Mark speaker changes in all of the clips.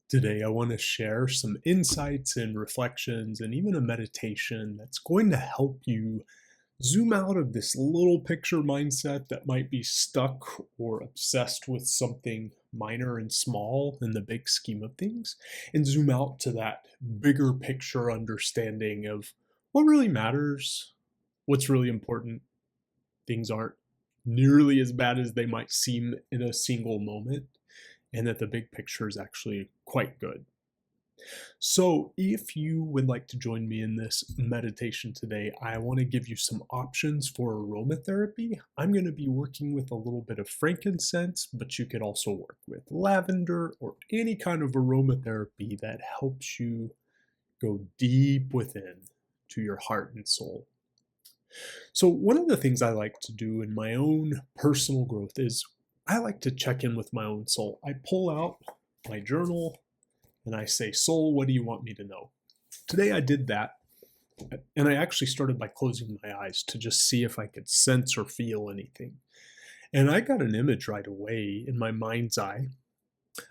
Speaker 1: Today, I want to share some insights and reflections and even a meditation that's going to help you zoom out of this little picture mindset that might be stuck or obsessed with something minor and small in the big scheme of things, and zoom out to that bigger picture understanding of what really matters, what's really important. Things aren't nearly as bad as they might seem in a single moment, and that the big picture is actually quite good. So, if you would like to join me in this meditation today, I want to give you some options for aromatherapy. I'm going to be working with a little bit of frankincense, but you could also work with lavender or any kind of aromatherapy that helps you go deep within to your heart and soul. So, one of the things I like to do in my own personal growth is I like to check in with my own soul. I pull out my journal and I say, Soul, what do you want me to know? Today I did that. And I actually started by closing my eyes to just see if I could sense or feel anything. And I got an image right away in my mind's eye.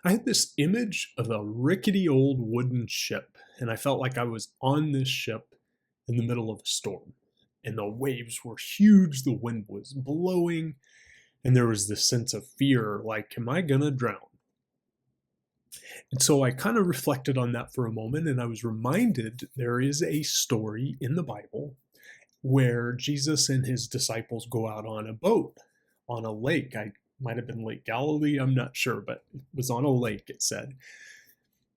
Speaker 1: I had this image of a rickety old wooden ship, and I felt like I was on this ship in the middle of a storm. And the waves were huge, the wind was blowing, and there was this sense of fear, like, am I gonna drown? And so I kind of reflected on that for a moment, and I was reminded there is a story in the Bible where Jesus and his disciples go out on a boat on a lake. I might have been Lake Galilee, I'm not sure, but it was on a lake, it said.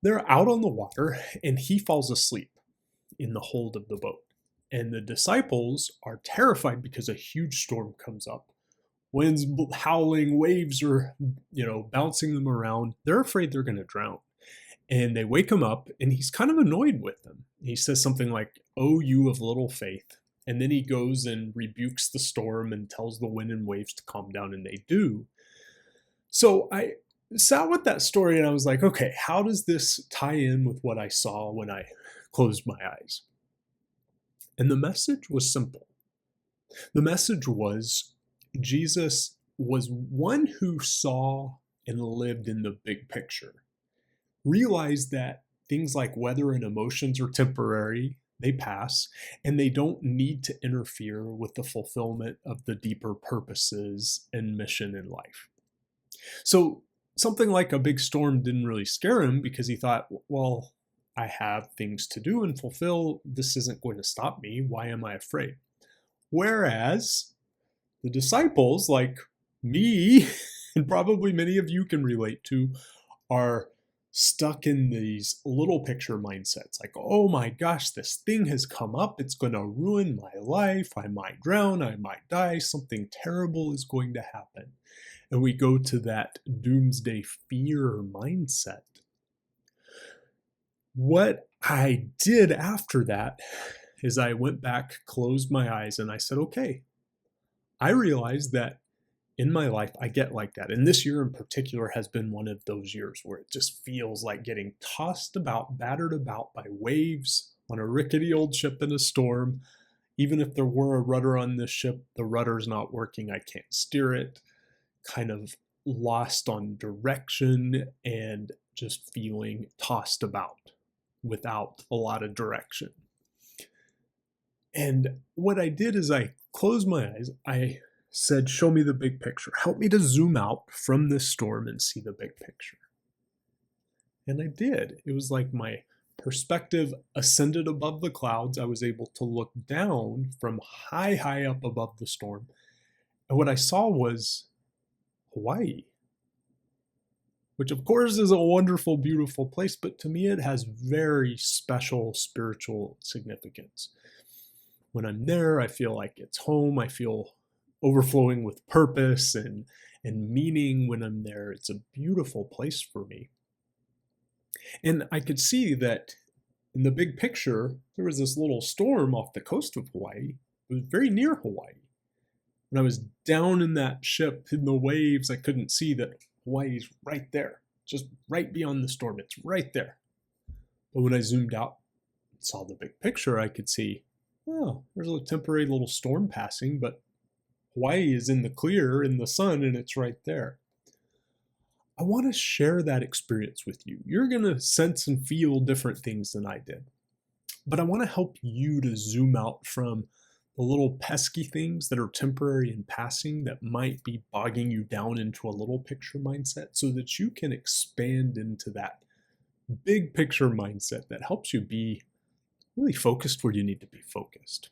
Speaker 1: They're out on the water, and he falls asleep in the hold of the boat. And the disciples are terrified because a huge storm comes up. Winds howling, waves are, bouncing them around. They're afraid they're going to drown. And they wake him up, and he's kind of annoyed with them. He says something like, "Oh, you of little faith." And then he goes and rebukes the storm and tells the wind and waves to calm down, and they do. So I sat with that story and I was like, okay, how does this tie in with what I saw when I closed my eyes? And the message was simple. The message was Jesus was one who saw and lived in the big picture, realized that things like weather and emotions are temporary, they pass, and they don't need to interfere with the fulfillment of the deeper purposes and mission in life. So something like a big storm didn't really scare him because he thought, well, I have things to do and fulfill. This isn't going to stop me. Why am I afraid? Whereas the disciples, like me, and probably many of you can relate to, are stuck in these little picture mindsets. Like, oh my gosh, this thing has come up. It's going to ruin my life. I might drown. I might die. Something terrible is going to happen. And we go to that doomsday fear mindset. What I did after that is I went back, closed my eyes, and I said, okay, I realized that in my life, I get like that. And this year in particular has been one of those years where it just feels like getting tossed about, battered about by waves on a rickety old ship in a storm. Even if there were a rudder on this ship, the rudder's not working. I can't steer it. Kind of lost on direction and just feeling tossed about without a lot of direction. And what I did is I closed my eyes. I said, show me the big picture. Help me to zoom out from this storm and see the big picture. And I did. It was like my perspective ascended above the clouds. I was able to look down from high, high up above the storm. And what I saw was Hawaii, which of course is a wonderful, beautiful place, but to me it has very special spiritual significance. When I'm there, I feel like it's home. I feel overflowing with purpose and meaning when I'm there. It's a beautiful place for me. And I could see that in the big picture, there was this little storm off the coast of Hawaii. It was very near Hawaii. When I was down in that ship in the waves, I couldn't see that Hawaii's right there, just right beyond the storm. It's right there. But when I zoomed out and saw the big picture, I could see, oh, there's a temporary little storm passing, but Hawaii is in the clear in the sun and it's right there. I want to share that experience with you. You're going to sense and feel different things than I did. But I want to help you to zoom out from the little pesky things that are temporary and passing that might be bogging you down into a little picture mindset so that you can expand into that big picture mindset that helps you be really focused where you need to be focused.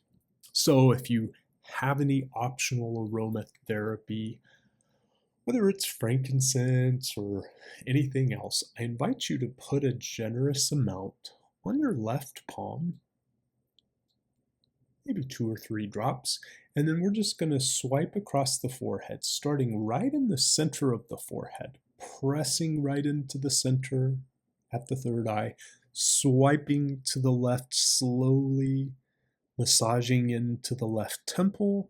Speaker 1: So if you have any optional aromatherapy, whether it's frankincense or anything else, I invite you to put a generous amount on your left palm, maybe 2 or 3 drops, and then we're just going to swipe across the forehead, starting right in the center of the forehead, pressing right into the center at the third eye, swiping to the left slowly, massaging into the left temple,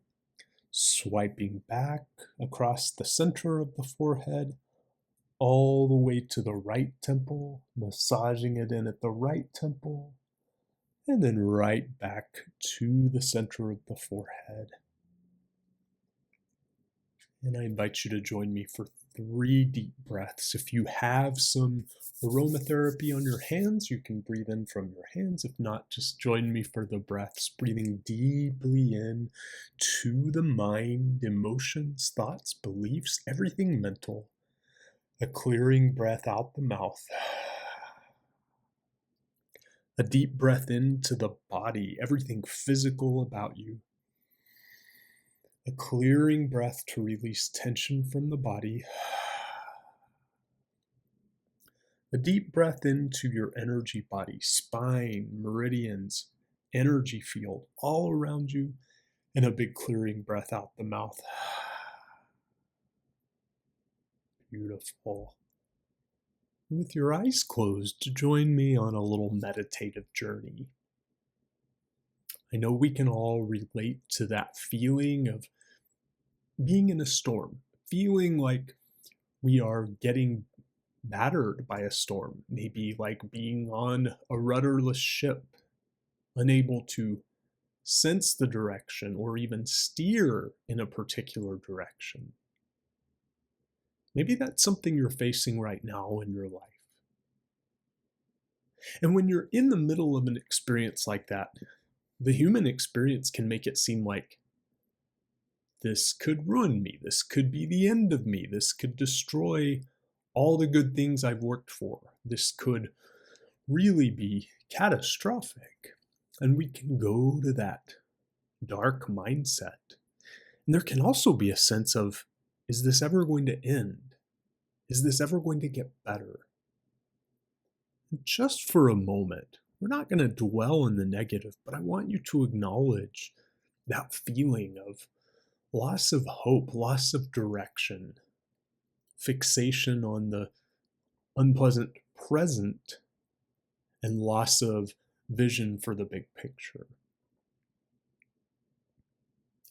Speaker 1: swiping back across the center of the forehead, all the way to the right temple, massaging it in at the right temple, and then right back to the center of the forehead. And I invite you to join me for 3 deep breaths. If you have some aromatherapy on your hands, you can breathe in from your hands. If not, just join me for the breaths, breathing deeply in to the mind, emotions, thoughts, beliefs, everything mental. A clearing breath out the mouth. A deep breath into the body, everything physical about you. A clearing breath to release tension from the body. A deep breath into your energy body, spine, meridians, energy field all around you, and a big clearing breath out the mouth. Beautiful. With your eyes closed, join me on a little meditative journey. I know we can all relate to that feeling of being in a storm, feeling like we are getting battered by a storm, maybe like being on a rudderless ship, unable to sense the direction or even steer in a particular direction. Maybe that's something you're facing right now in your life. And when you're in the middle of an experience like that, the human experience can make it seem like this could ruin me, this could be the end of me, this could destroy all the good things I've worked for, this could really be catastrophic. And we can go to that dark mindset. And there can also be a sense of, is this ever going to end? Is this ever going to get better? Just for a moment, we're not going to dwell in the negative, but I want you to acknowledge that feeling of loss of hope, loss of direction, fixation on the unpleasant present, and loss of vision for the big picture.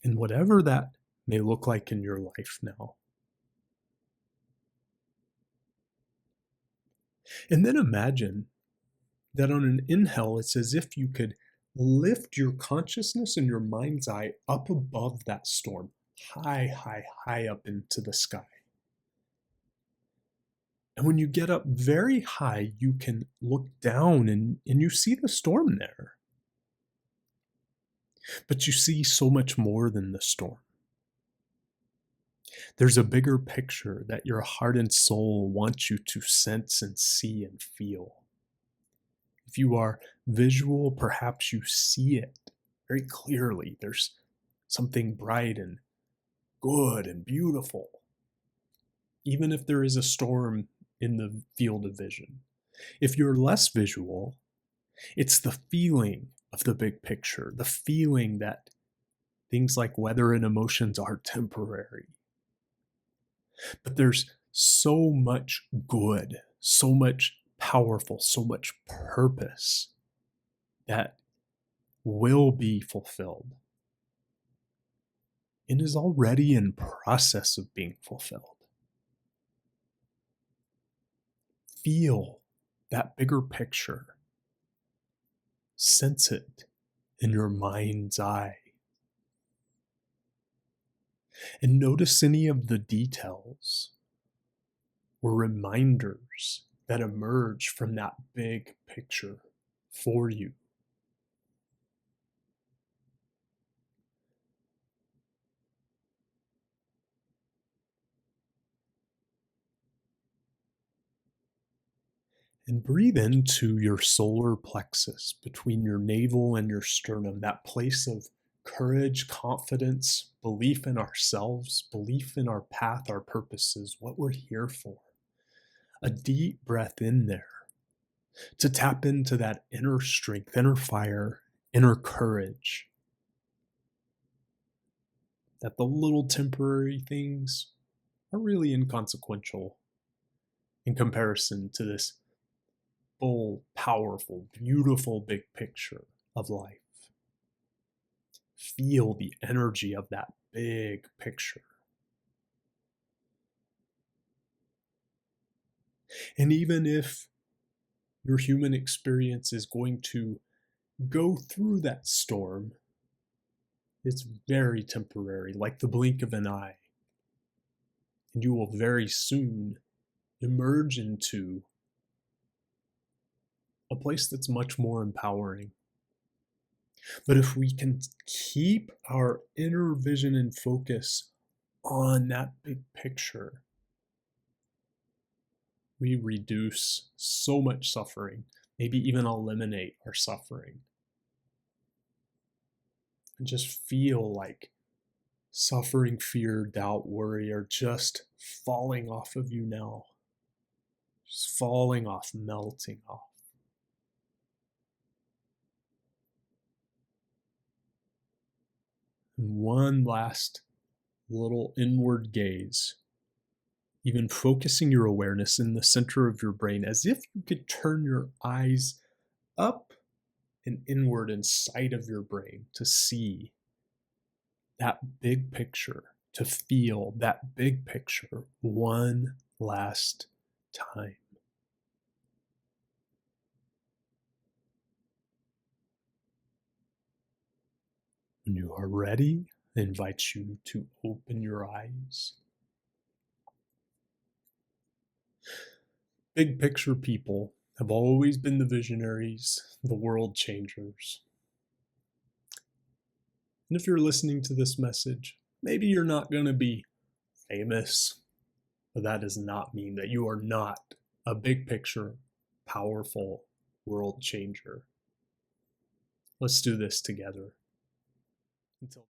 Speaker 1: And whatever that may look like in your life now. And then imagine that on an inhale, it's as if you could lift your consciousness and your mind's eye up above that storm, high, high, high up into the sky. And when you get up very high, you can look down and you see the storm there. But you see so much more than the storm. There's a bigger picture that your heart and soul wants you to sense and see and feel. If you are visual, perhaps you see it very clearly. There's something bright and good and beautiful, even if there is a storm in the field of vision. If you're less visual, it's the feeling of the big picture, the feeling that things like weather and emotions are temporary. But there's so much good, so much powerful, so much purpose that will be fulfilled and is already in process of being fulfilled. Feel that bigger picture. Sense it in your mind's eye. And notice any of the details or reminders that emerge from that big picture for you. And breathe into your solar plexus between your navel and your sternum, that place of courage, confidence, belief in ourselves, belief in our path, our purposes, what we're here for. A deep breath in there to tap into that inner strength, inner fire, inner courage. That the little temporary things are really inconsequential in comparison to this full, powerful, beautiful big picture of life. Feel the energy of that big picture. And even if your human experience is going to go through that storm, it's very temporary, like the blink of an eye. And you will very soon emerge into a place that's much more empowering. But if we can keep our inner vision and focus on that big picture, we reduce so much suffering, maybe even eliminate our suffering. And just feel like suffering, fear, doubt, worry are just falling off of you now. Just falling off, melting off. And one last little inward gaze, even focusing your awareness in the center of your brain as if you could turn your eyes up and inward inside of your brain to see that big picture, to feel that big picture one last time. When you are ready, I invite you to open your eyes. Big picture people have always been the visionaries, the world changers. And if you're listening to this message, maybe you're not going to be famous, but that does not mean that you are not a big picture, powerful world changer. Let's do this together. Until